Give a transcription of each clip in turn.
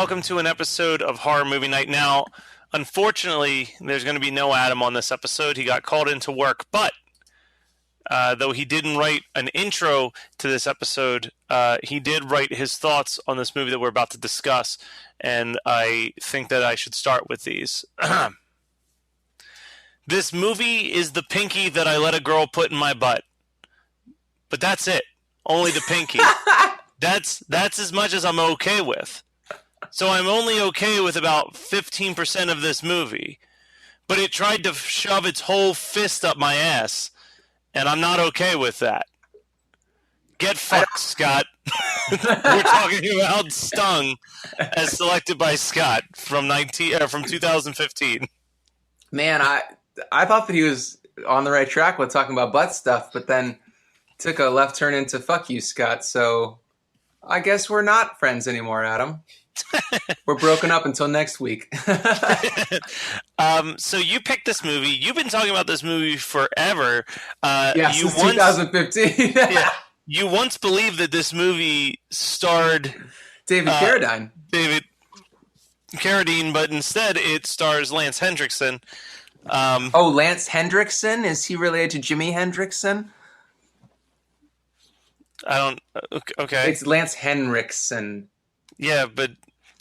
welcome to an episode of Horror Movie Night. Now, unfortunately, there's going to be no Adam on this episode. He got called into work, but though he didn't write an intro to this episode, he did write his thoughts on this movie that we're about to discuss, and I think that I should start with these. This movie is the pinky that I let a girl put in my butt. But that's it. Only the pinky. That's as much as I'm okay with. So I'm only okay with about 15% of this movie. But it tried to shove its whole fist up my ass. And I'm not okay with that. Get fucked, Scott. We're talking about Stung, as selected by Scott from 2015. Man, I thought that he was on the right track with talking about butt stuff, but then took a left turn into fuck you, Scott. So I guess we're not friends anymore, Adam. We're broken up until next week. So you picked this movie. You've been talking about this movie forever. Since 2015. Yeah, you once believed that this movie starred David Carradine. David Carradine, but instead it stars Lance Hendrickson. Lance Hendrickson? Is he related to Jimi Hendrickson? I don't... Okay. It's Lance Henriksen. Yeah, but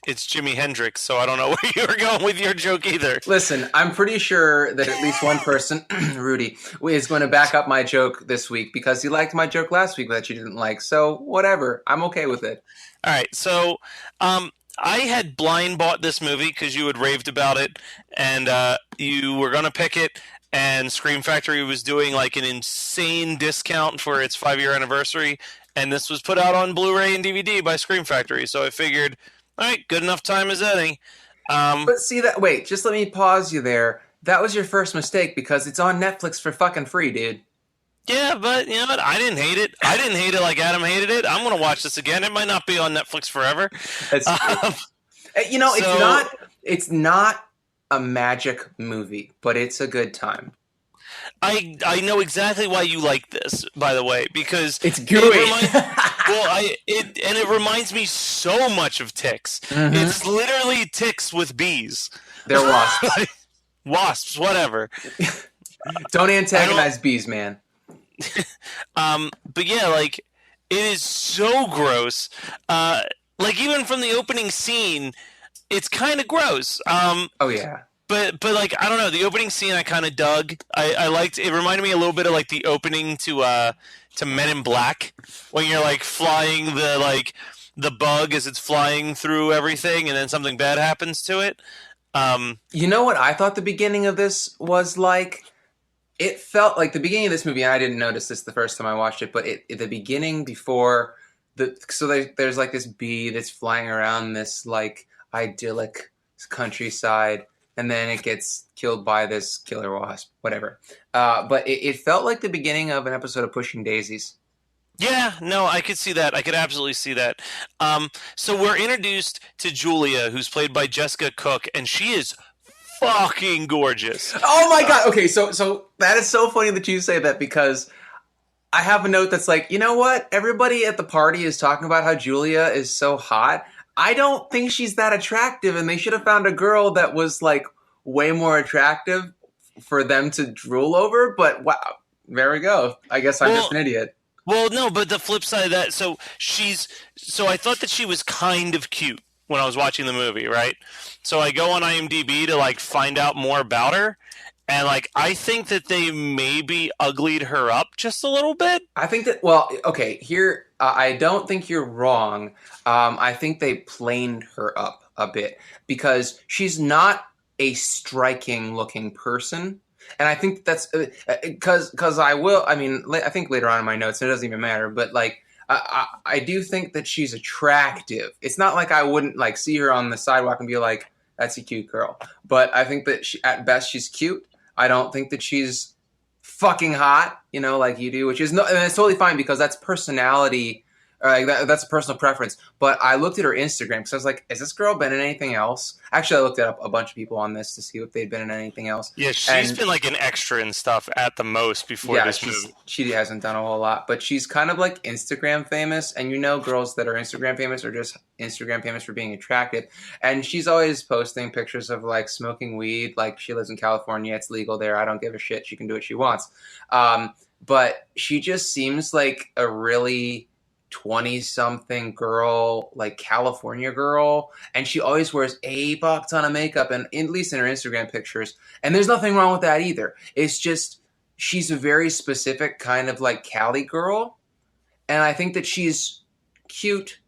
it's Jimi Hendrix, so I don't know where you were going with your joke either. Listen, I'm pretty sure that at least one person, Rudy, is going to back up my joke this week because he liked my joke last week that you didn't like. So, whatever. I'm okay with it. All right, so I had blind bought this movie because you had raved about it, and you were going to pick it, and Scream Factory was doing like an insane discount for its 5-year anniversary, and this was put out on Blu-ray and DVD by Scream Factory, so I figured, all right, good enough time as any. But see that, wait, just let me pause you there. That was your first mistake because it's on Netflix for fucking free, dude. Yeah, but you know what? I didn't hate it. I didn't hate it like Adam hated it. I'm going to watch this again. It might not be on Netflix forever. It's not a magic movie, but it's a good time. I know exactly why you like this, by the way, because it's gooey. It reminds me so much of Ticks. Mm-hmm. It's literally Ticks with bees. They're wasps. Wasps, whatever. Don't antagonize bees, man. But yeah, like, it is so gross. Like, even from the opening scene, it's kind of gross. Oh yeah. But like, I don't know, the opening scene I kind of dug. I liked it. Reminded me a little bit of like the opening to Men in Black, when you're like flying the bug as it's flying through everything, and then something bad happens to it. You know what I thought the beginning of this was like? It felt like the beginning of this movie, and I didn't notice this the first time I watched it, but the beginning before there's like this bee that's flying around this like idyllic countryside, and then it gets killed by this killer wasp, whatever. But it felt like the beginning of an episode of Pushing Daisies. Yeah, no, I could see that. I could absolutely see that. So we're introduced to Julia, who's played by Jessica Cook, and she is fucking gorgeous. Oh my god. Okay, so that is so funny that you say that, because I have a note that's like, you know what? Everybody at the party is talking about how Julia is so hot. I don't think she's that attractive, and they should have found a girl that was like way more attractive for them to drool over, but wow. There we go. I guess I'm just an idiot. Well, no, but the flip side of that, so I thought that she was kind of cute when I was watching the movie, right? So I go on IMDb to like find out more about her, and like I think that they maybe uglied her up just a little bit. I think that, well, okay, here I don't think you're wrong. I think they planed her up a bit because she's not a striking looking person. And I think that's because I think later on in my notes, it doesn't even matter, but like, I do think that she's attractive. It's not like I wouldn't like see her on the sidewalk and be like, that's a cute girl. But I think that at best she's cute. I don't think that she's fucking hot, like you do, which is no, and it's totally fine because that's personality Like that's a personal preference. But I looked at her Instagram because I was like, "Has this girl been in anything else?" Actually, I looked up a bunch of people on this to see if they'd been in anything else. Yeah, she's And been like an extra and stuff at the most before yeah, this movie. she hasn't done a whole lot, but she's kind of like Instagram famous. And girls that are Instagram famous are just Instagram famous for being attractive. And she's always posting pictures of like smoking weed. Like she lives in California, it's legal there. I don't give a shit. She can do what she wants. But she just seems like a really 20-something girl, like California girl, and she always wears a fuck ton of makeup, and at least in her Instagram pictures. And there's nothing wrong with that either. It's just she's a very specific kind of like Cali girl, and I think that she's cute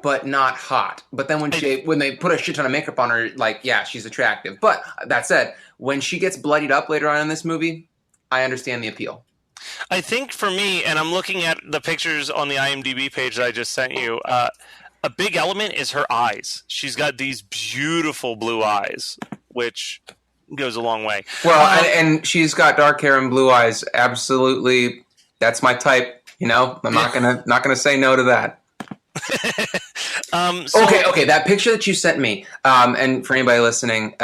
but not hot. But then when they put a shit ton of makeup on her, like, yeah, she's attractive. But that said, when she gets bloodied up later on in this movie, I understand the appeal. I think for me, and I'm looking at the pictures on the IMDb page that I just sent you, a big element is her eyes. She's got these beautiful blue eyes, which goes a long way. Well, and she's got dark hair and blue eyes. Absolutely, that's my type. I'm not gonna say no to that. Okay. That picture that you sent me, and for anybody listening,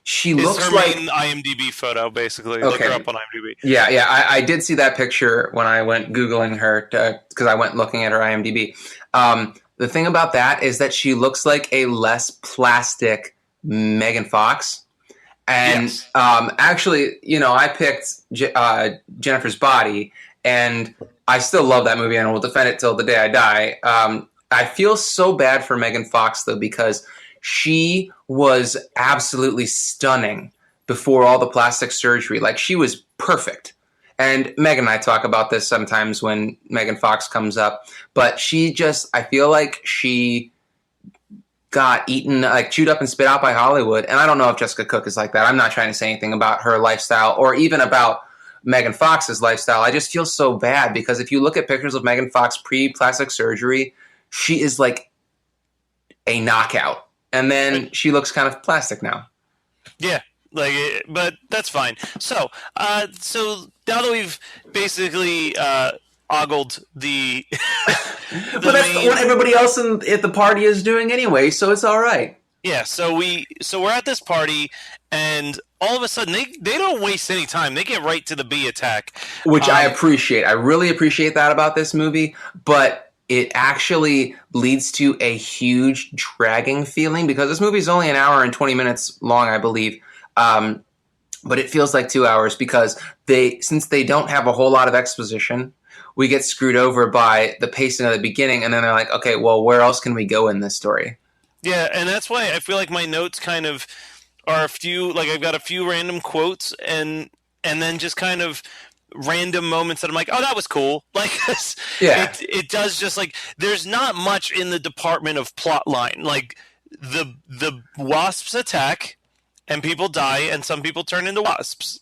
she looks her like main IMDb photo, basically. Okay. Look her up on IMDb. Yeah. I did see that picture when I went Googling her because I went looking at her IMDb. The thing about that is that she looks like a less plastic Megan Fox. And yes. Actually, I picked Jennifer's Body, and I still love that movie, and I will defend it till the day I die. I feel so bad for Megan Fox, though, because she was absolutely stunning before all the plastic surgery. Like, she was perfect. And Megan and I talk about this sometimes when Megan Fox comes up. But I feel like she got eaten, like chewed up and spit out by Hollywood. And I don't know if Jessica Cook is like that. I'm not trying to say anything about her lifestyle or even about Megan Fox's lifestyle. I just feel so bad because if you look at pictures of Megan Fox pre-plastic surgery, she is like a knockout. And then she looks kind of plastic now. Yeah, but that's fine. So now that we've basically ogled the, but that's what everybody else at the party is doing anyway, so it's all right. Yeah, so we're at this party, and all of a sudden they don't waste any time. They get right to the bee attack, which I appreciate. I really appreciate that about this movie, but it actually leads to a huge dragging feeling because this movie is only an hour and 20 minutes long, I believe. But it feels like 2 hours because since they don't have a whole lot of exposition, we get screwed over by the pacing of the beginning. And then they're like, okay, well, where else can we go in this story? Yeah. And that's why I feel like my notes kind of are I've got a few random quotes and then just kind of random moments that I'm like, oh, that was cool. Like, yeah, it does just like, there's not much in the department of plot line. Like the wasps attack and people die and some people turn into wasps.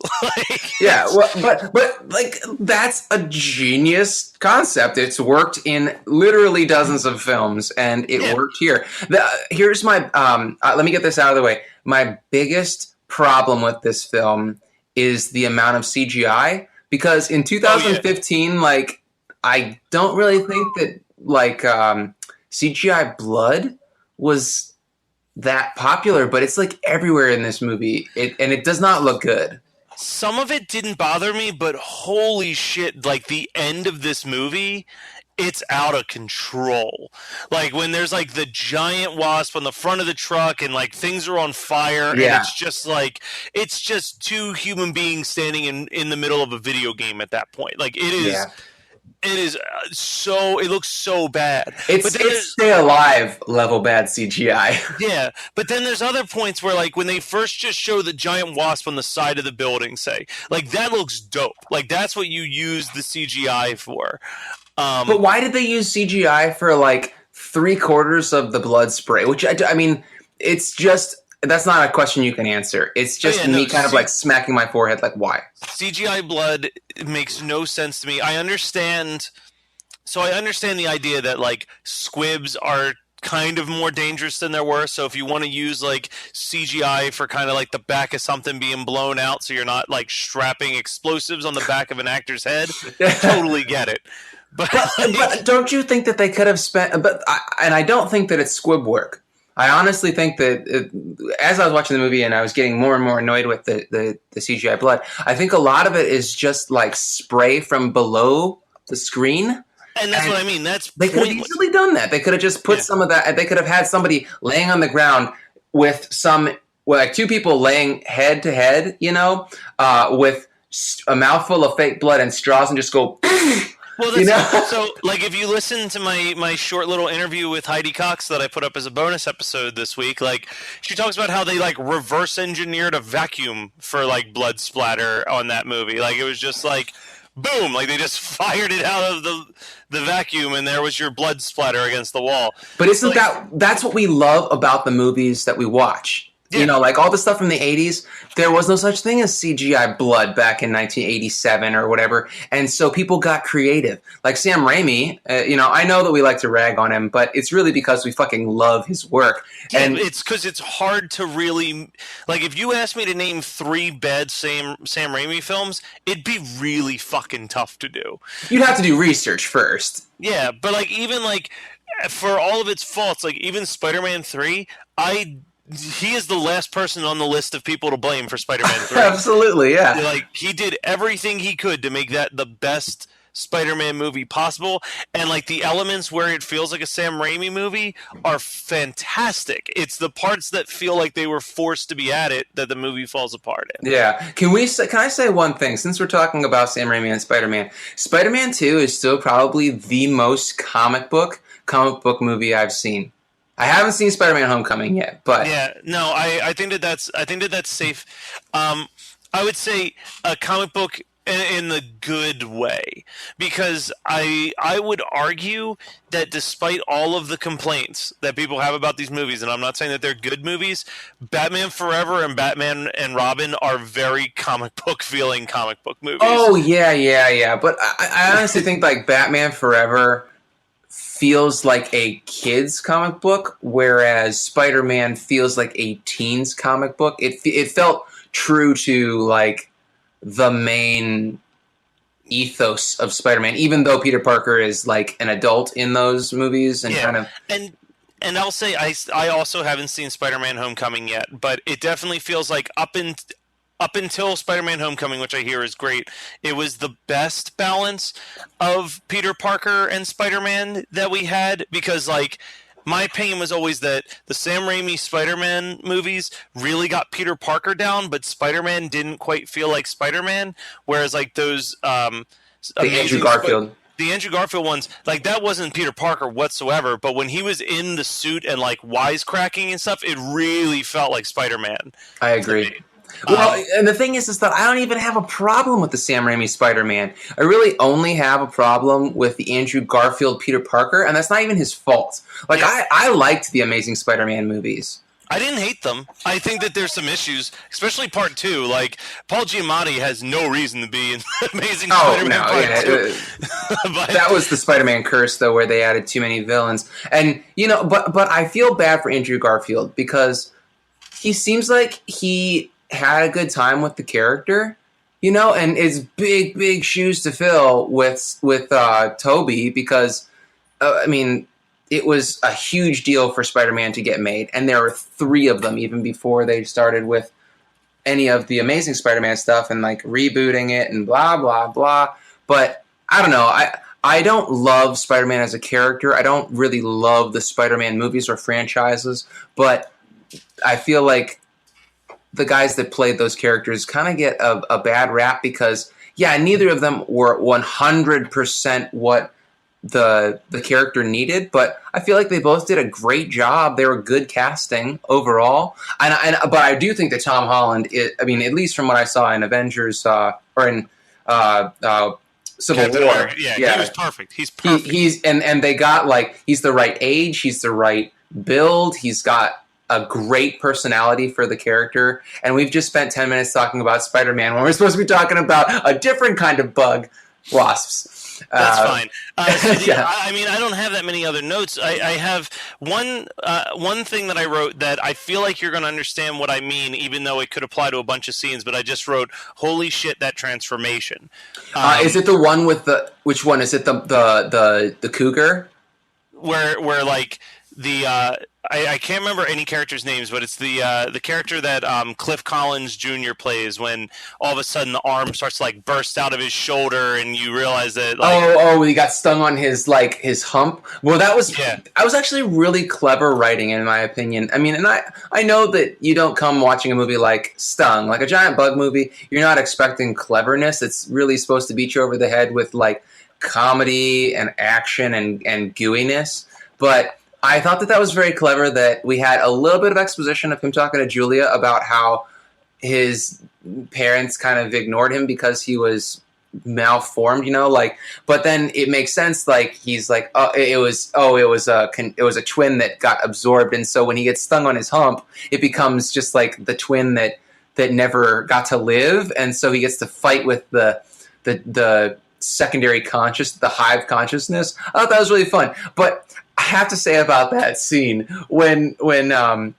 Yeah. Well, but like, that's a genius concept. It's worked in literally dozens of films and it worked here. Here's my, let me get this out of the way. My biggest problem with this film is the amount of CGI. Because in 2015, like, I don't really think that, like, CGI blood was that popular, but it's, like, everywhere in this movie, and it does not look good. Some of it didn't bother me, but holy shit, like, the end of this movie, it's out of control. Like, when there's, like, the giant wasp on the front of the truck and, like, things are on fire, and it's just, like, it's just two human beings standing in the middle of a video game at that point. Like, it is... Yeah. It looks so bad. It's Stay Alive level bad CGI. Yeah, but then there's other points where, like, when they first just show the giant wasp on the side of the building, say, like, that looks dope. Like, that's what you use the CGI for. But why did they use CGI for, like, 3/4 of the blood spray? Which, I mean, it's just... That's not a question you can answer. It's just kind of like smacking my forehead, like, why? CGI blood makes no sense to me. I understand the idea that, like, squibs are kind of more dangerous than there were. So if you want to use, like, CGI for kind of like the back of something being blown out so you're not, like, strapping explosives on the back of an actor's head, totally get it. But But don't you think that they could have spent? And I don't think that it's squib work. I honestly think that as I was watching the movie and I was getting more and more annoyed with the CGI blood, I think a lot of it is just like spray from below the screen. and that's what I mean. That's They could have pointless. easily done that. They could have just put some of that. They could have had somebody laying on the ground with like two people laying head to head, with a mouthful of fake blood and straws, and just go. Well, so like if you listen to my short little interview with Heidi Cox that I put up as a bonus episode this week, like she talks about how they like reverse engineered a vacuum for like blood splatter on that movie. Like it was just like boom, like they just fired it out of the vacuum and there was your blood splatter against the wall. But isn't that's what we love about the movies that we watch? Yeah. Like all the stuff from the 80s, there was no such thing as CGI blood back in 1987 or whatever. And so people got creative. Like Sam Raimi, I know that we like to rag on him, but it's really because we fucking love his work. Yeah, and it's because it's hard to really... Like, if you asked me to name 3 bad Sam Raimi films, it'd be really fucking tough to do. You'd have to do research first. Yeah, but, like, even, like, for all of its faults, like, even Spider-Man 3, he is the last person on the list of people to blame for Spider-Man 3. Absolutely, yeah. Like, he did everything he could to make that the best Spider-Man movie possible, and like the elements where it feels like a Sam Raimi movie are fantastic. It's the parts that feel like they were forced to be added that the movie falls apart in. Yeah. Can I say one thing? Since we're talking about Sam Raimi and Spider-Man 2 is still probably the most comic book movie I've seen. I haven't seen Spider-Man Homecoming yet, but yeah, no, I think that's safe. I would say a comic book in the good way, because I would argue that despite all of the complaints that people have about these movies, and I'm not saying that they're good movies, Batman Forever and Batman and Robin are very comic book feeling comic book movies. Oh yeah. But I honestly think like Batman Forever feels like a kid's comic book, whereas Spider-Man feels like a teen's comic book. It felt true to like the main ethos of Spider-Man, even though Peter Parker is like an adult in those movies and kind of. And I'll say I also haven't seen Spider-Man Homecoming yet, but it definitely feels like up until Spider-Man Homecoming, which I hear is great, it was the best balance of Peter Parker and Spider-Man that we had, because like my opinion was always that the Sam Raimi Spider-Man movies really got Peter Parker down, but Spider-Man didn't quite feel like Spider-Man, whereas like those the Andrew Garfield. The Andrew Garfield ones, like that wasn't Peter Parker whatsoever, but when he was in the suit and like wisecracking and stuff, it really felt like Spider-Man. I agree. Well, and the thing is that I don't even have a problem with the Sam Raimi Spider-Man. I really only have a problem with the Andrew Garfield Peter Parker, and that's not even his fault. Like, yeah. I liked the Amazing Spider-Man movies. I didn't hate them. I think that there's some issues, especially part 2. Like, Paul Giamatti has no reason to be in Amazing Spider-Man part 2. But that was the Spider-Man curse, though, where they added too many villains. And, but I feel bad for Andrew Garfield, because he seems like he had a good time with the character, and it's big shoes to fill with Toby, because it was a huge deal for Spider-Man to get made, and there were 3 of them even before they started with any of the Amazing Spider-Man stuff and like rebooting it and blah blah blah. But I don't know, I don't love Spider-Man as a character. I don't really love the Spider-Man movies or franchises, but I feel like the guys that played those characters kind of get a bad rap, because, yeah, neither of them were 100% what the character needed, but I feel like they both did a great job. They were good casting overall. But I do think that Tom Holland, at least from what I saw in Avengers or in Civil War. Yeah, he was perfect. He's perfect. And they got, like, he's the right age, he's the right build, he's got a great personality for the character, and we've just spent 10 minutes talking about Spider-Man when we're supposed to be talking about a different kind of bug, wasps. That's fine. Yeah. I mean, I don't have that many other notes. I have one thing that I wrote that I feel like you're going to understand what I mean, even though it could apply to a bunch of scenes. But I just wrote, "Holy shit, that transformation!" Is it the one with the? Which one is it? The cougar? Where like the I can't remember any characters' names, but it's the character that Cliff Collins Jr. plays when all of a sudden the arm starts to like burst out of his shoulder, and you realize that like, he got stung on his his hump. Well, that was actually really clever writing, in my opinion. I mean, and I know that you don't come watching a movie like Stung, like a giant bug movie. You're not expecting cleverness. It's really supposed to beat you over the head with like comedy and action and gooiness. But I thought that was very clever that we had a little bit of exposition of him talking to Julia about how his parents kind of ignored him because he was malformed, like, but then it makes sense. Like, he's like, it was a twin that got absorbed. And so when he gets stung on his hump, it becomes just like the twin that never got to live. And so he gets to fight with the secondary the hive consciousness. I thought that was really fun. But I have to say about that scene when Kmart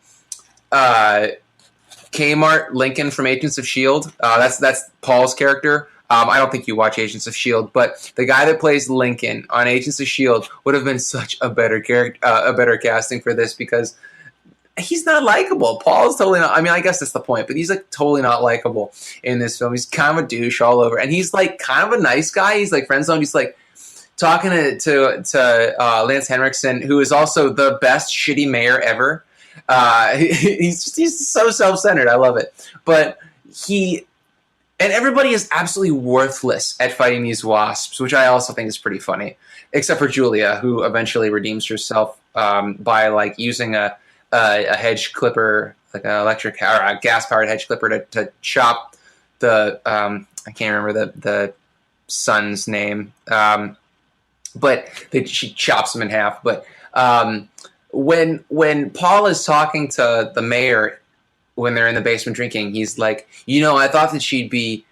Lincoln from Agents of S.H.I.E.L.D., that's Paul's character. I don't think you watch Agents of S.H.I.E.L.D., but the guy that plays Lincoln on Agents of S.H.I.E.L.D. would have been such a better casting for this, because he's not likable. Paul's totally not. I mean, I guess that's the point, but he's like totally not likable in this film. He's kind of a douche all over, and he's like kind of a nice guy. He's like friend zoned. He's like talking to Lance Henriksen, who is also the best shitty mayor ever. He's so self-centered. I love it. But and everybody is absolutely worthless at fighting these wasps, which I also think is pretty funny, except for Julia, who eventually redeems herself by like using a hedge clipper, like an electric or a gas-powered hedge clipper to chop the I can't remember the son's name. But she chops him in half. But when Paul is talking to the mayor when they're in the basement drinking, he's like, I thought that she'd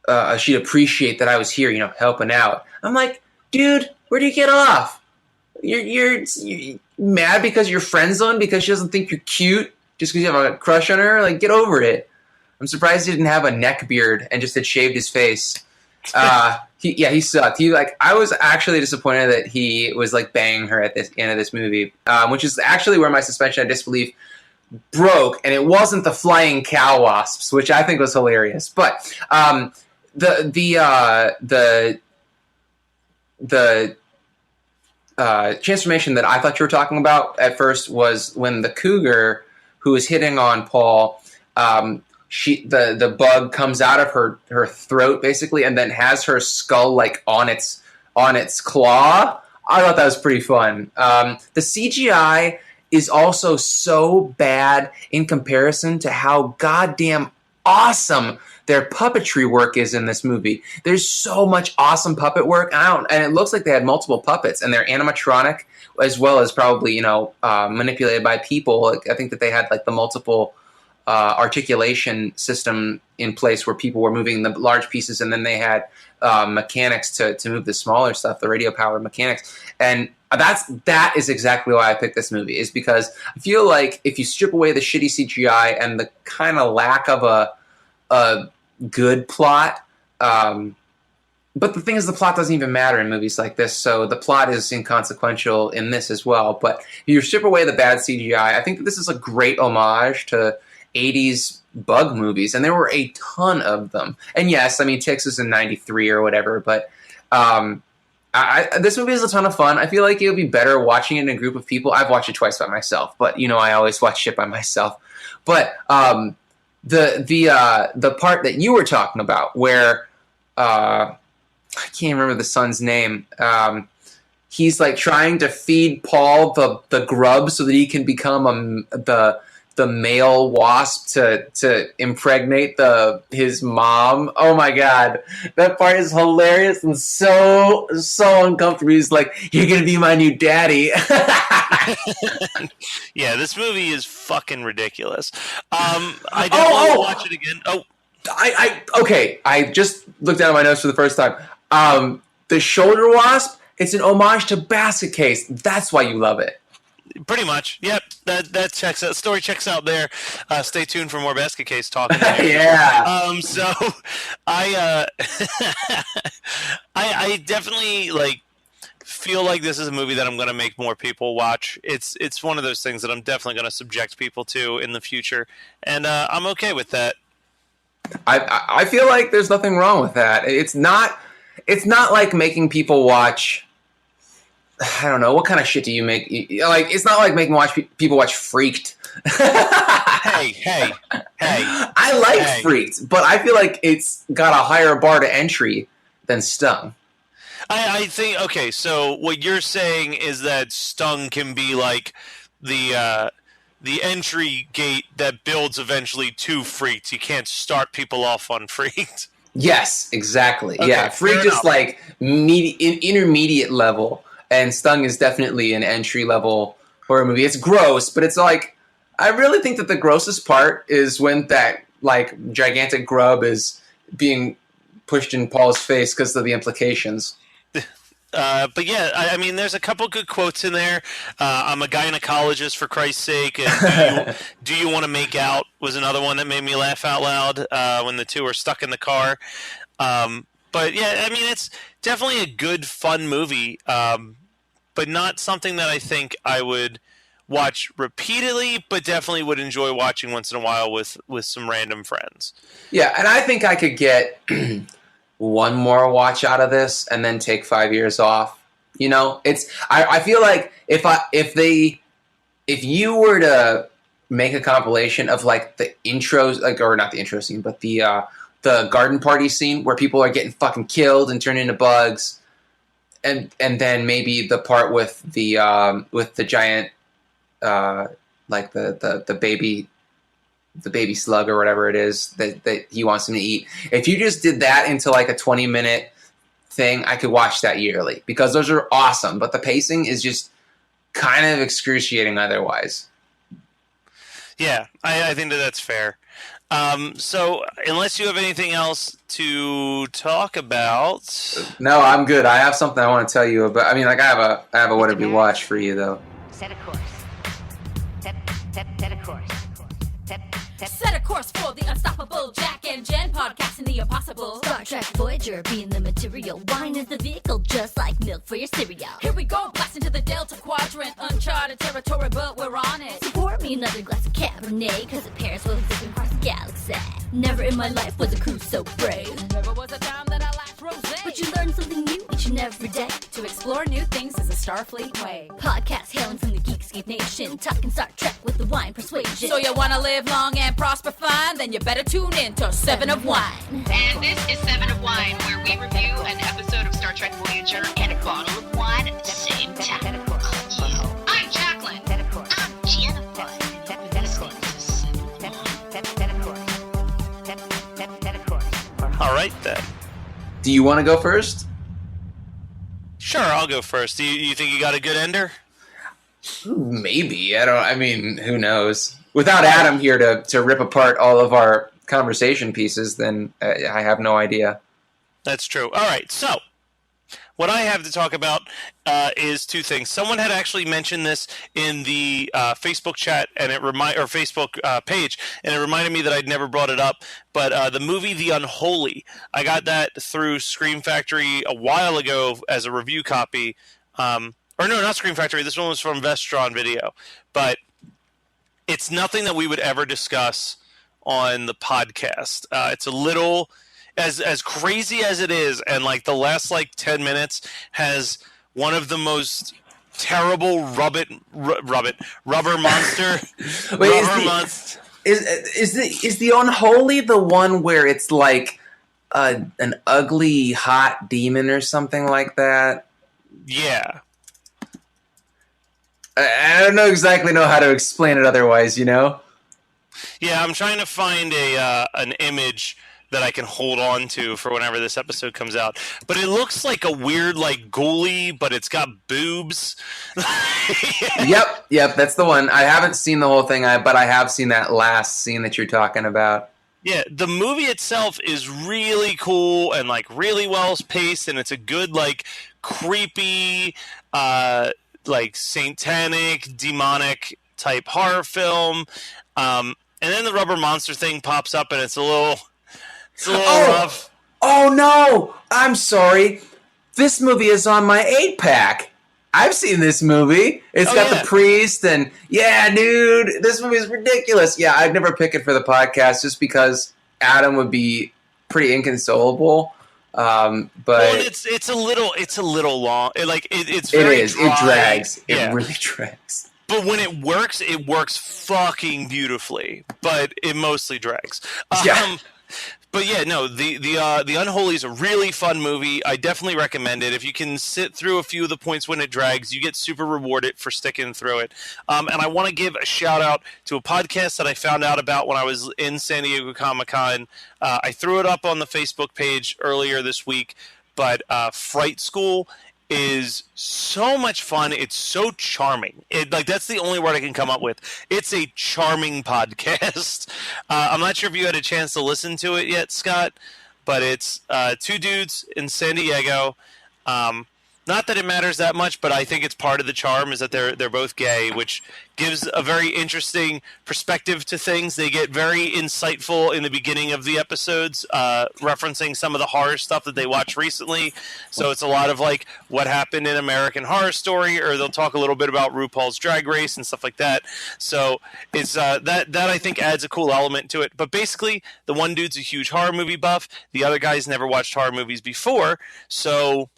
appreciate that I was here, helping out. I'm like, dude, where do you get off? You're mad because you're friend zoned because she doesn't think you're cute just because you have a crush on her? Like, get over it. I'm surprised he didn't have a neck beard and just had shaved his face. He sucked. I was actually disappointed that he was like banging her at the end of this movie, which is actually where my suspension of disbelief broke, and it wasn't the flying cow wasps, which I think was hilarious. But the transformation that I thought you were talking about at first was when the cougar who is hitting on Paul, the bug comes out of her throat basically, and then has her skull like on its claw. I thought that was pretty fun. The CGI is also so bad in comparison to how goddamn awesome their puppetry work is in this movie. There's so much awesome puppet work, and it looks like they had multiple puppets, and they're animatronic as well as probably manipulated by people. I think that they had like the multiple articulation system in place where people were moving the large pieces, and then they had mechanics to move the smaller stuff, the radio powered mechanics. And that is exactly why I picked this movie, is because I feel like if you strip away the shitty CGI and the kind of lack of a good plot, but the thing is, the plot doesn't even matter in movies like this, so the plot is inconsequential in this as well. But if you strip away the bad CGI, I think that this is a great homage to 80s bug movies, and there were a ton of them. And yes, I mean, Tix is in 93 or whatever, but this movie is a ton of fun. I feel like it would be better watching it in a group of people. I've watched it twice by myself, but I always watch shit by myself. But the part that you were talking about where I can't remember the son's name. He's like trying to feed Paul the grub so that he can become the male wasp to impregnate his mom. Oh my god, that part is hilarious and so uncomfortable. He's like, "You're gonna be my new daddy." Yeah, this movie is fucking ridiculous. I definitely watch it again. Okay. I just looked down at my notes for the first time. the shoulder wasp, it's an homage to Basket Case. That's why you love it. Pretty much. Yep. That checks out. Story checks out there. Stay tuned for more Basket Case talk. Yeah. So I I definitely feel like this is a movie that I'm going to make more people watch. It's one of those things that I'm definitely going to subject people to in the future, and I'm okay with that. I feel like there's nothing wrong with that. It's not like making people watch. I don't know, what kind of shit do you make? Like, it's not like making people watch Freaked. Hey! I like Freaked, but I feel like it's got a higher bar to entry than Stung. I think, okay, so what you're saying is that Stung can be like the entry gate that builds eventually to Freaked. You can't start people off on Freaked. Yes, exactly. Okay, yeah, Freaked is like intermediate level, and Stung is definitely an entry level horror movie. It's gross, but it's like, I really think that the grossest part is when that like gigantic grub is being pushed in Paul's face because of the implications. But yeah, I mean, there's a couple good quotes in there. I'm a gynecologist, for Christ's sake. And do you want to make out was another one that made me laugh out loud when the two are stuck in the car. But yeah, I mean, it's definitely a good, fun movie, but not something that I think I would watch repeatedly, but definitely would enjoy watching once in a while with some random friends. Yeah, and I think I could get one more watch out of this and then take 5 years off. You know, I feel like if you were to make a compilation of like the intros, like, or not the intro scene, but the garden party scene where people are getting fucking killed and turned into bugs, and then maybe the part with the giant like the baby slug or whatever it is that he wants him to eat. If you just did that into like a 20-minute thing, I could watch that yearly because those are awesome. But the pacing is just kind of excruciating otherwise. Yeah, I think that's fair. So unless you have anything else to talk about. No, I'm good. I have something I want to tell you about. I mean, like I have a what have you watched for you though. Set a course. Set a course. Set a course for the unstoppable Jack and Jen podcasting the impossible. Star Trek Voyager being the material. Wine is the vehicle, just like milk for your cereal. Here we go, blasting to the Delta Quadrant. Uncharted territory, but we're on it. So pour me another glass of Cabernet, cause it pairs well with zipping across the galaxy. Never in my life was a cruise so brave. Never was a time that I lacked rosé. But you learn something new each and every day. To explore new things is a Starfleet way. Podcast hailing from the Geekscape Nation. Talking Star Trek with the wine persuasion. So you wanna live long and prosper fine? Then you better tune in to 7 of Wine. And this is 7 of Wine, where we review an episode of Star Trek Voyager and a bottle of wine at the same time. I'm Jacqueline. I'm Jennifer. All right, then. Do you want to go first? Sure, I'll go first. Do you think you got a good ender? Maybe. I mean, who knows? Without Adam here to rip apart all of our conversation pieces, then I have no idea. That's true. All right, so what I have to talk about is two things. Someone had actually mentioned this in the Facebook chat and Facebook page, and it reminded me that I'd never brought it up. But the movie The Unholy, I got that through Scream Factory a while ago as a review copy. Or no, not Scream Factory. This one was from Vestron Video, but it's nothing that we would ever discuss on the podcast. It's a little, as crazy as it is, and like the last 10 minutes has one of the most terrible rubber monster. Wait, is the Unholy the one where it's like an ugly hot demon or something like that? Yeah. I don't exactly know how to explain it otherwise, you know? Yeah, I'm trying to find an image that I can hold on to for whenever this episode comes out. But it looks like a weird, ghoulie, but it's got boobs. Yep, that's the one. I haven't seen the whole thing, but I have seen that last scene that you're talking about. Yeah, the movie itself is really cool and like really well paced, and it's a good like creepy, like satanic, demonic type horror film. And then the rubber monster thing pops up, and it's a little rough. Oh no! I'm sorry. This movie is on my 8-pack. I've seen this movie. It's got the priest, and yeah, dude, this movie is ridiculous. Yeah, I'd never pick it for the podcast just because Adam would be pretty inconsolable. But it's a little long. It's very it is. dry. It drags. Yeah. It really drags. But when it works fucking beautifully. But it mostly drags. Yeah. But yeah, no, the Unholy is a really fun movie. I definitely recommend it. If you can sit through a few of the points when it drags, you get super rewarded for sticking through it. And I want to give a shout out to a podcast that I found out about when I was in San Diego Comic-Con. I threw it up on the Facebook page earlier this week, but Fright School is so much fun. It's so charming. That's the only word I can come up with. It's a charming podcast. I'm not sure if you had a chance to listen to it yet, Scott, but it's two dudes in San Diego. Not that it matters that much, but I think it's part of the charm is that they're both gay, which gives a very interesting perspective to things. They get very insightful in the beginning of the episodes, referencing some of the horror stuff that they watched recently. So it's a lot of like what happened in American Horror Story, or they'll talk a little bit about RuPaul's Drag Race and stuff like that. So it's that I think adds a cool element to it. But basically, the one dude's a huge horror movie buff. The other guy's never watched horror movies before, so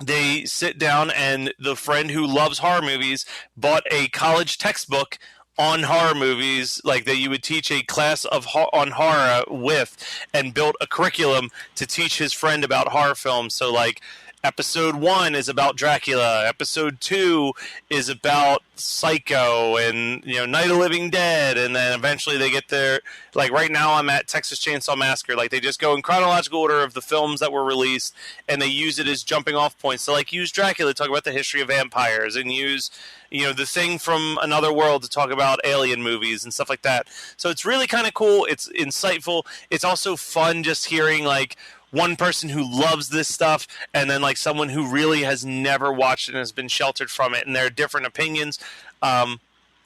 they sit down, and the friend who loves horror movies bought a college textbook on horror movies, like that you would teach a class on horror with, and built a curriculum to teach his friend about horror films. So like episode 1 is about Dracula, episode 2 is about Psycho and Night of the Living Dead, and then eventually they get there. Like right now I'm at Texas Chainsaw Massacre. Like they just go in chronological order of the films that were released, and they use it as jumping off points. So like use Dracula to talk about the history of vampires, and use the Thing from Another World to talk about alien movies and stuff like that. So it's really kind of cool. It's insightful. It's also fun just hearing like one person who loves this stuff, and then like someone who really has never watched it and has been sheltered from it, and their different opinions.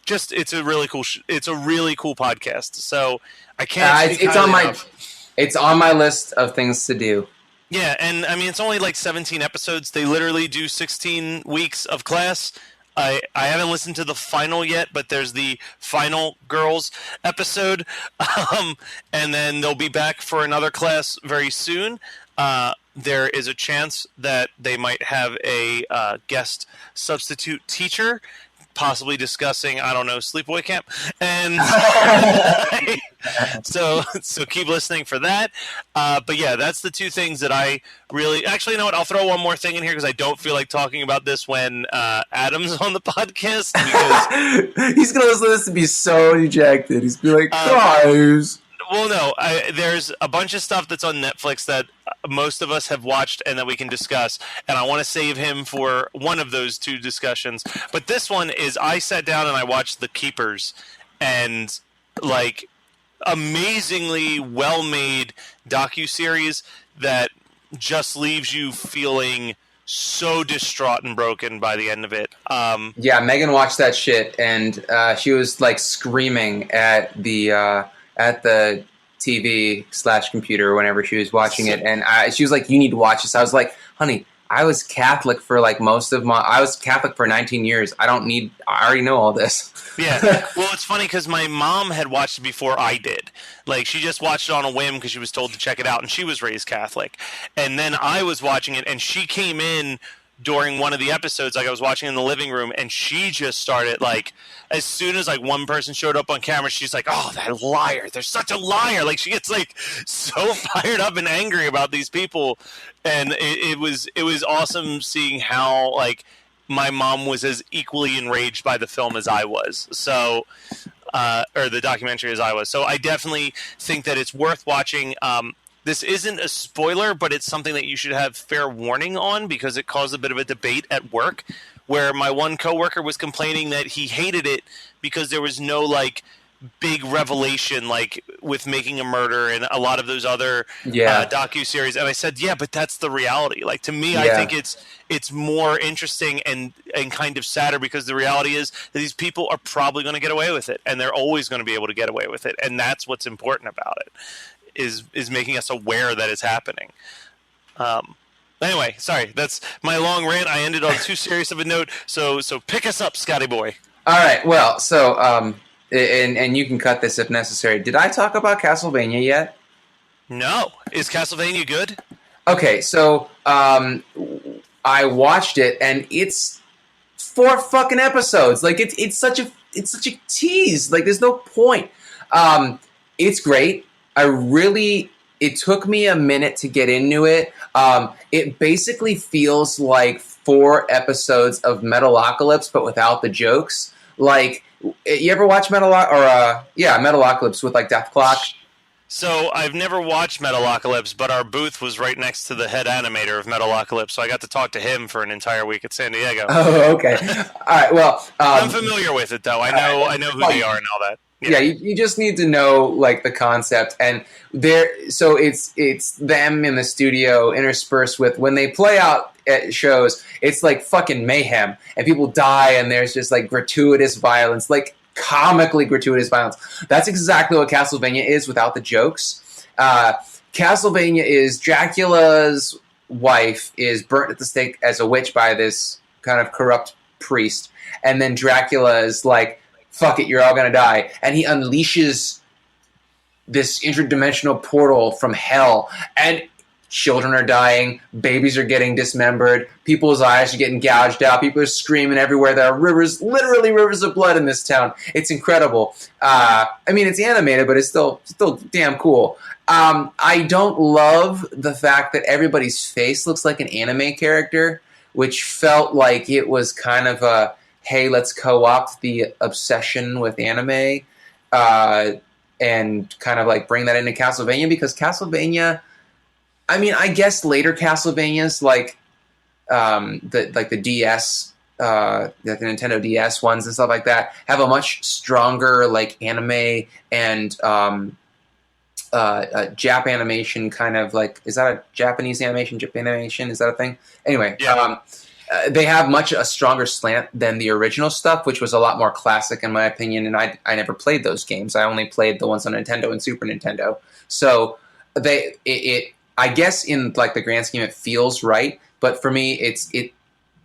It's a really cool podcast. So I can't. It's on my list of things to do. Yeah, and I mean it's only like 17 episodes. They literally do 16 weeks of class. I haven't listened to the final yet, but there's the final girls episode, and then they'll be back for another class very soon. There is a chance that they might have a guest substitute teacher, possibly discussing, I don't know, sleepaway camp. And so keep listening for that. But yeah, that's the two things that I really... Actually, you know what? I'll throw one more thing in here because I don't feel like talking about this when Adam's on the podcast. Because he's going to listen to this and be so dejected. He's going to be like, guys... Well, no, there's a bunch of stuff that's on Netflix that most of us have watched and that we can discuss, and I want to save him for one of those two discussions. But this one is, I sat down and I watched The Keepers, and like amazingly well-made docuseries that just leaves you feeling so distraught and broken by the end of it. Yeah, Megan watched that shit, and she was like screaming at the TV/computer whenever she was watching it, and she was like, "You need to watch this." I was like, "Honey, I was Catholic for like I was Catholic for 19 years. I already know all this." Yeah. Well, it's funny because my mom had watched it before I did. Like, she just watched it on a whim because she was told to check it out, and she was raised Catholic. And then I was watching it, and she came in during one of the episodes, like I was watching in the living room, and she just started, like, as soon as like one person showed up on camera, she's like, "Oh, that liar, they're such a liar." Like, she gets like so fired up and angry about these people. And it was awesome seeing how like my mom was as equally enraged by the film as I was. So or the documentary as I was. So I definitely think that it's worth watching. This isn't a spoiler, but it's something that you should have fair warning on because it caused a bit of a debate at work, where my one coworker was complaining that he hated it because there was no like big revelation, like with Making a Murder and a lot of those other docu-series. And I said, yeah, but that's the reality. Like, to me, I think it's more interesting and kind of sadder, because the reality is that these people are probably going to get away with it, and they're always going to be able to get away with it. And that's what's important about it, is making us aware that it's happening. Anyway, sorry, that's my long rant. I ended on too serious of a note, so pick us up, Scotty boy. All right, well, so, and you can cut this if necessary. Did I talk about Castlevania yet? No. Is Castlevania good? Okay, so, I watched it, and it's 4 fucking episodes. Like, it's such a tease. Like, there's no point. It's great. It took me a minute to get into it. It basically feels like 4 episodes of Metalocalypse, but without the jokes. Like, you ever watch Metalocalypse with, like, Death Clock? So I've never watched Metalocalypse, but our booth was right next to the head animator of Metalocalypse, so I got to talk to him for an entire week at San Diego. Oh, okay. All right, well... I'm familiar with it, though. I know who they are and all that. Yeah, you just need to know, like, the concept, and so it's them in the studio interspersed with, when they play out at shows, it's like fucking mayhem, and people die, and there's just, like, gratuitous violence, like, comically gratuitous violence. That's exactly what Castlevania is without the jokes. Castlevania is Dracula's wife is burnt at the stake as a witch by this kind of corrupt priest, and then Dracula is like, fuck it, you're all gonna die. And he unleashes this interdimensional portal from hell, and children are dying, babies are getting dismembered, people's eyes are getting gouged out, people are screaming everywhere. There are rivers, literally rivers of blood in this town. It's incredible. I mean, it's animated, but it's still damn cool. I don't love the fact that everybody's face looks like an anime character, which felt like it was kind of a, hey, let's co-opt the obsession with anime and kind of like bring that into Castlevania, because Castlevania, I mean, I guess later Castlevanias like the DS, like the Nintendo DS ones and stuff like that, have a much stronger like anime and Jap animation kind of like, is that a Japanese animation? Jap animation, is that a thing? Anyway, yeah. They have much a stronger slant than the original stuff, which was a lot more classic in my opinion. And I never played those games. I only played the ones on Nintendo and Super Nintendo. So I guess in like the grand scheme, it feels right. But for me,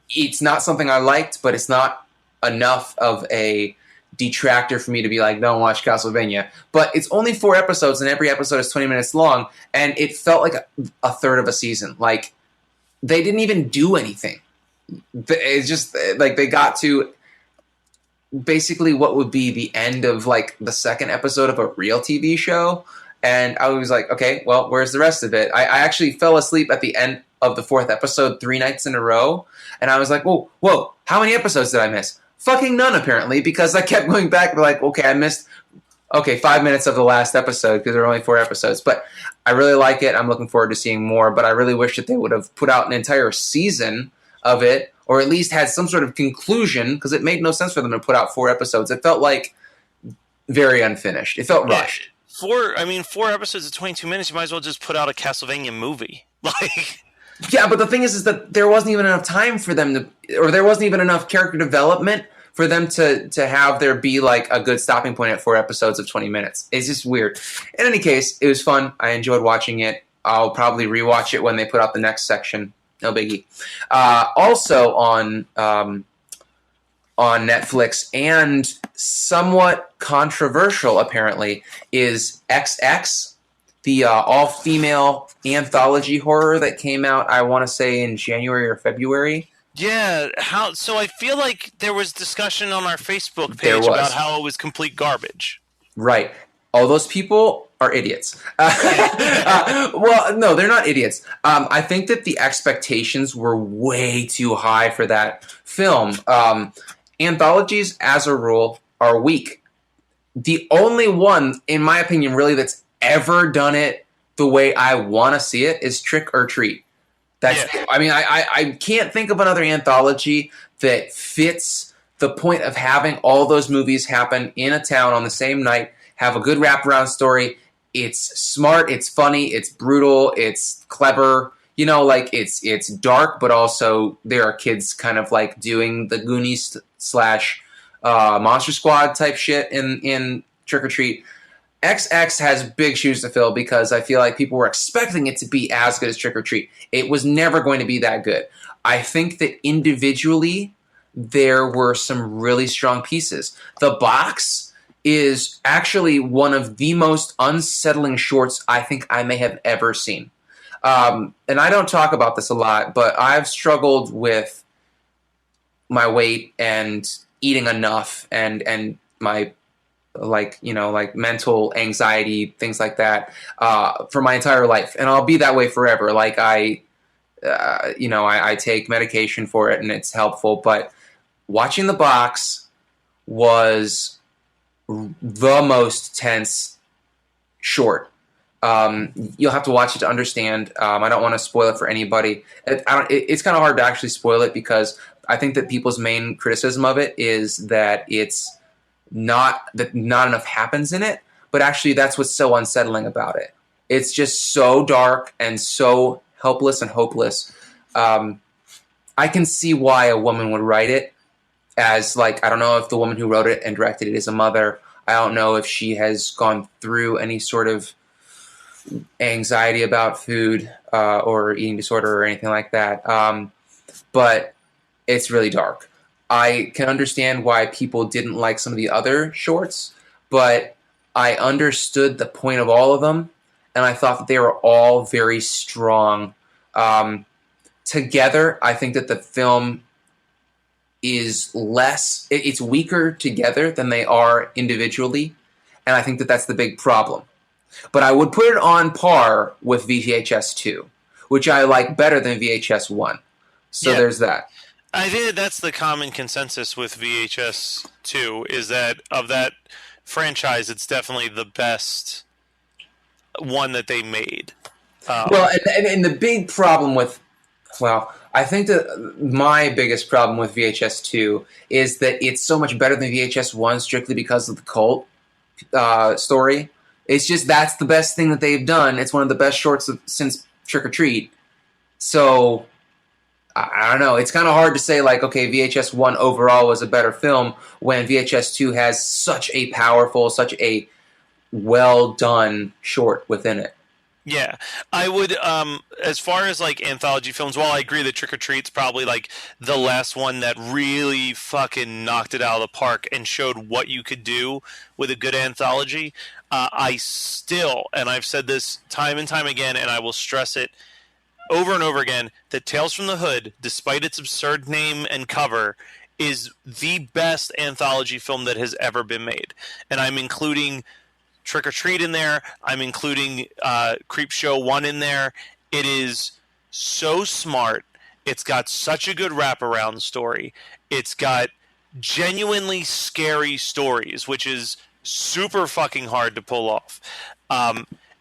it's not something I liked, but it's not enough of a detractor for me to be like, don't watch Castlevania. But it's only 4 episodes, and every episode is 20 minutes long, and it felt like a third of a season. Like, they didn't even do anything. It's just like they got to basically what would be the end of like the second episode of a real TV show, and I was like, okay, well, where's the rest of it? I actually fell asleep at the end of the 4th episode 3 nights in a row, and I was like, whoa, how many episodes did I miss? Fucking none, apparently, because I kept going back and like, okay, I missed 5 minutes of the last episode because there were only 4 episodes. But I really like it. I'm looking forward to seeing more, but I really wish that they would have put out an entire season of it, or at least had some sort of conclusion, because it made no sense for them to put out 4 episodes. It felt like very unfinished. It felt rushed. 4 episodes of 22 minutes, you might as well just put out a Castlevania movie. Like, yeah, but the thing is that there wasn't even enough time for them to, or there wasn't even enough character development for them to have there be like a good stopping point at 4 episodes of 20 minutes. It's just weird. In any case, it was fun. I enjoyed watching it. I'll probably rewatch it when they put out the next section. No biggie. Also on Netflix, and somewhat controversial apparently, is XX, the all-female anthology horror that came out, I want to say, in January or February. Yeah, so I feel like there was discussion on our Facebook page about how it was complete garbage. Right. All those people are idiots. Well, no, they're not idiots. I think that the expectations were way too high for that film. Anthologies, as a rule, are weak. The only one, in my opinion, really that's ever done it the way I want to see it is Trick or Treat. I mean, I can't think of another anthology that fits the point of having all those movies happen in a town on the same night, have a good wraparound story. It's smart, it's funny, it's brutal, it's clever. You know, like it's dark, but also there are kids kind of like doing the Goonies / Monster Squad type shit in Trick or Treat. XX has big shoes to fill because I feel like people were expecting it to be as good as Trick or Treat. It was never going to be that good. I think that individually there were some really strong pieces. The Box is actually one of the most unsettling shorts I think I may have ever seen. And I don't talk about this a lot, but I've struggled with my weight and eating enough and my like mental anxiety, things like that, for my entire life. And I'll be that way forever. Like I take medication for it and it's helpful, but watching The Box was the most tense short. You'll have to watch it to understand. I don't want to spoil it for anybody. It's kind of hard to actually spoil it because I think that people's main criticism of it is that not enough happens in it. But actually, that's what's so unsettling about it. It's just so dark and so helpless and hopeless. I can see why a woman would write it as like, I don't know if the woman who wrote it and directed it is a mother. I don't know if she has gone through any sort of anxiety about food or eating disorder or anything like that. But it's really dark. I can understand why people didn't like some of the other shorts, but I understood the point of all of them, and I thought that they were all very strong. Together, I think that the film is it's weaker together than they are individually, and I think that that's the big problem. But I would put it on par with VHS 2, which I like better than VHS 1. So there's that. I think that's the common consensus with VHS 2 is that of that franchise, it's definitely the best one that they made. Well, and the big problem with, I think that my biggest problem with VHS 2 is that it's so much better than VHS 1 strictly because of the cult story. It's just that's the best thing that they've done. It's one of the best shorts since Trick or Treat. So I don't know. It's kind of hard to say like, okay, VHS 1 overall was a better film when VHS 2 has such a powerful, such a well done short within it. Yeah, I would, as far as like anthology films, while I agree that Trick or Treat's probably like the last one that really fucking knocked it out of the park and showed what you could do with a good anthology, I still, and I've said this time and time again, and I will stress it over and over again, that Tales from the Hood, despite its absurd name and cover, is the best anthology film that has ever been made. And I'm including Trick or Treat in there. I'm including Creepshow 1 in there. It is so smart. It's got such a good wraparound story. It's got genuinely scary stories, which is super fucking hard to pull off.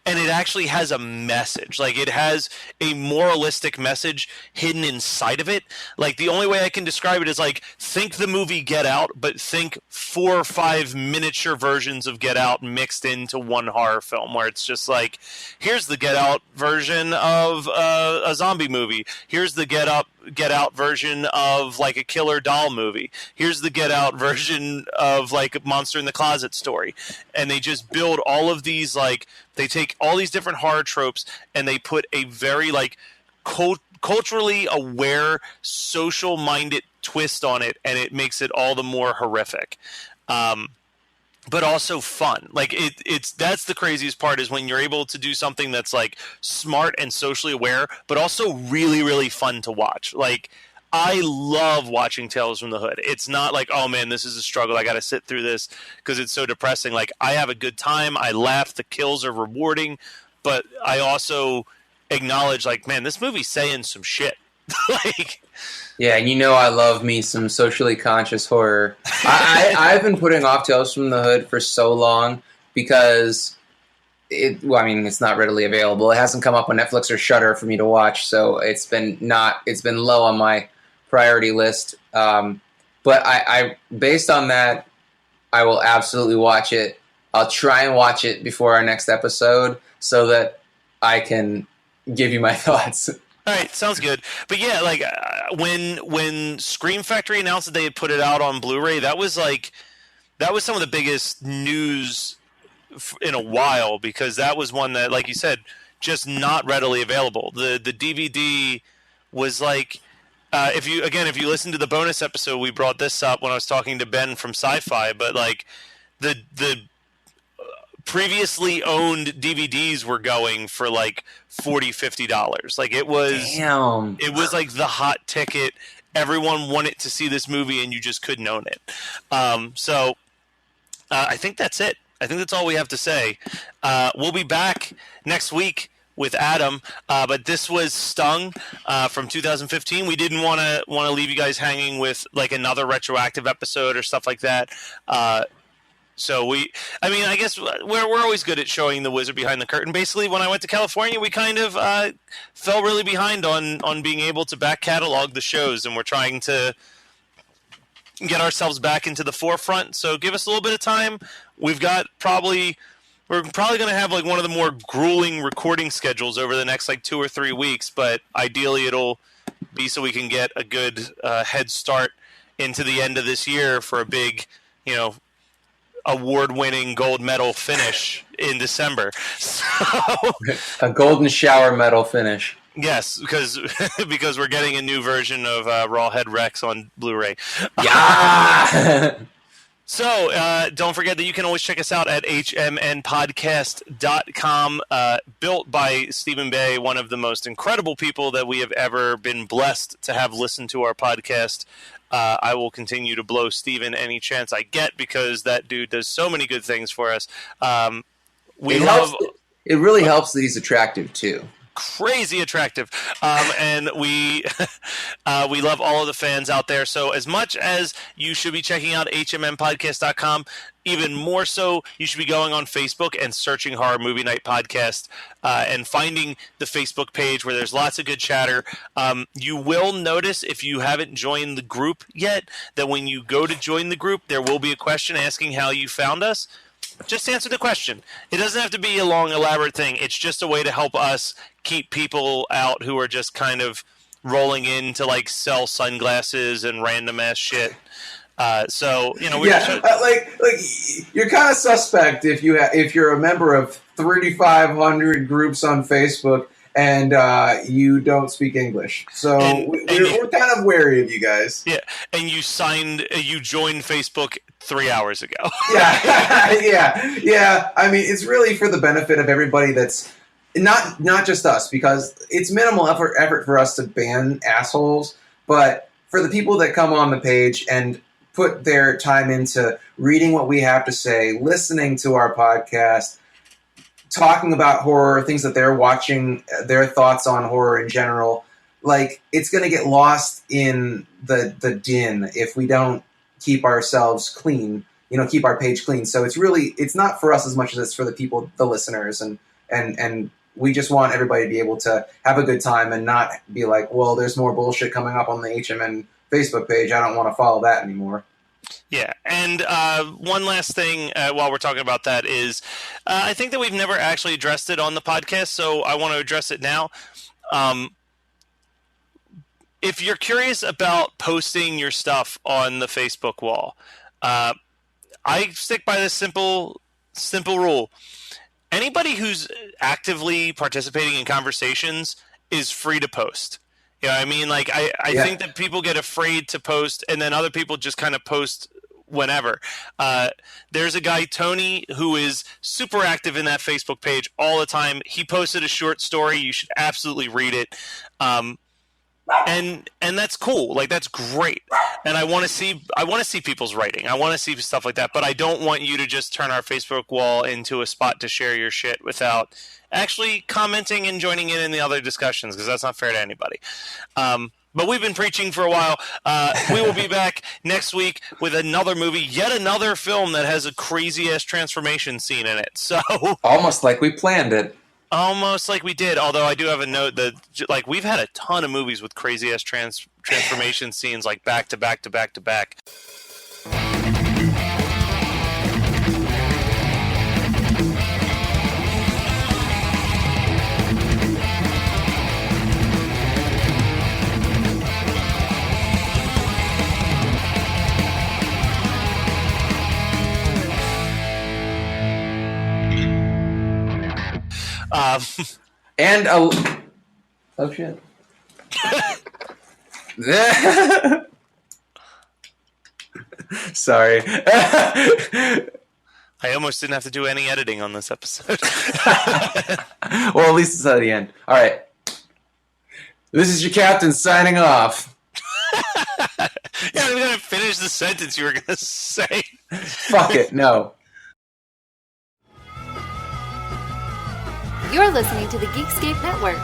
And it actually has a message. Like, it has a moralistic message hidden inside of it. Like, the only way I can describe it is, like, think the movie Get Out, but think 4 or 5 miniature versions of Get Out mixed into one horror film, where it's just like, here's the Get Out version of a zombie movie. Here's the Get Out version of, like, a killer doll movie. Here's the Get Out version of, like, a Monster in the Closet story. And they just build all of these, like, they take all these different horror tropes and they put a very, like, culturally aware, social-minded twist on it, and it makes it all the more horrific. But also fun. Like, it's that's the craziest part, is when you're able to do something that's, like, smart and socially aware, but also really, really fun to watch. Like, I love watching Tales from the Hood. It's not like, oh man, this is a struggle, I gotta sit through this because it's so depressing. Like, I have a good time, I laugh, the kills are rewarding, but I also acknowledge, like, man, this movie's saying some shit. Like, yeah, and you know I love me some socially conscious horror. I've been putting off Tales from the Hood for so long because it's not readily available. It hasn't come up on Netflix or Shudder for me to watch, so it's been low on my priority list. But But I based on that, I will absolutely watch it. I'll try and watch it before our next episode so that I can give you my thoughts. All right, sounds good. But yeah, like when Scream Factory announced that they had put it out on Blu-ray, that was some of the biggest news in a while, because that was one that, like you said, just not readily available. The DVD was like, if you listen to the bonus episode, we brought this up when I was talking to Ben from Sci-Fi, but like the previously owned DVDs were going for like $40-$50. Like it was like the hot ticket. Everyone wanted to see this movie and you just couldn't own it. So I think that's it. I think that's all we have to say. We'll be back next week with Adam, but this was Stung from 2015. We didn't want to leave you guys hanging with like another retroactive episode or stuff like that. So I guess we're always good at showing the wizard behind the curtain. Basically, when I went to California, we kind of fell really behind on being able to back catalog the shows, and we're trying to get ourselves back into the forefront. So give us a little bit of time. We're probably going to have like one of the more grueling recording schedules over the next like 2 or 3 weeks, but ideally it'll be so we can get a good head start into the end of this year for a big, award-winning gold medal finish in December. So, a golden shower medal finish. Yes, because we're getting a new version of Rawhead Rex on Blu-ray. Yeah. So don't forget that you can always check us out at hmnpodcast.com, built by Stephen Bay, one of the most incredible people that we have ever been blessed to have listened to our podcast. I will continue to blow Stephen any chance I get, because that dude does so many good things for us. It really helps that he's attractive too. Crazy attractive, and we love all of the fans out there. So as much as you should be checking out hmnpodcast.com, even more so you should be going on Facebook and searching Horror Movie Night Podcast and finding the Facebook page where there's lots of good chatter. You will notice, if you haven't joined the group yet, that when you go to join the group, there will be a question asking how you found us. Just answer the question. It doesn't have to be a long, elaborate thing. It's just a way to help us keep people out who are just kind of rolling in to like sell sunglasses and random ass shit. So like you're kind of suspect if you're a member of 3,500 groups on Facebook and you don't speak English. So we're kind of wary of you guys. Yeah, and you joined Facebook 3 hours ago. Yeah. I mean, it's really for the benefit of everybody that's not just us, because it's minimal effort for us to ban assholes, but for the people that come on the page and put their time into reading what we have to say, listening to our podcast, talking about horror, things that they're watching, their thoughts on horror in general, like, it's going to get lost in the din if we don't keep ourselves clean, keep our page clean. So it's not for us as much as it's for the people, the listeners, and we just want everybody to be able to have a good time and not be like, well, there's more bullshit coming up on the HMN Facebook page. I don't want to follow that anymore. Yeah, and one last thing while we're talking about that is I think that we've never actually addressed it on the podcast, so I want to address it now. If you're curious about posting your stuff on the Facebook wall, I stick by this simple rule. Anybody who's actively participating in conversations is free to post. You know what I mean? Like, I think that people get afraid to post, and then other people just kind of post whenever. There's a guy, Tony, who is super active in that Facebook page all the time. He posted a short story. You should absolutely read it. And that's cool. Like, that's great. And I want to see people's writing. I want to see stuff like that. But I don't want you to just turn our Facebook wall into a spot to share your shit without actually commenting and joining in the other discussions, because that's not fair to anybody. But we've been preaching for a while. We will be back next week with another movie, yet another film that has a crazy-ass transformation scene in it. So almost like we planned it. Almost like we did, although I do have a note that like we've had a ton of movies with crazy ass transformation scenes like back to back to back to back. And a... Oh, shit. Sorry. I almost didn't have to do any editing on this episode. Well, at least it's at the end. All right. This is your captain signing off. Yeah, I'm going to finish the sentence you were going to say. Fuck it, no. You're listening to the Geekscape Network.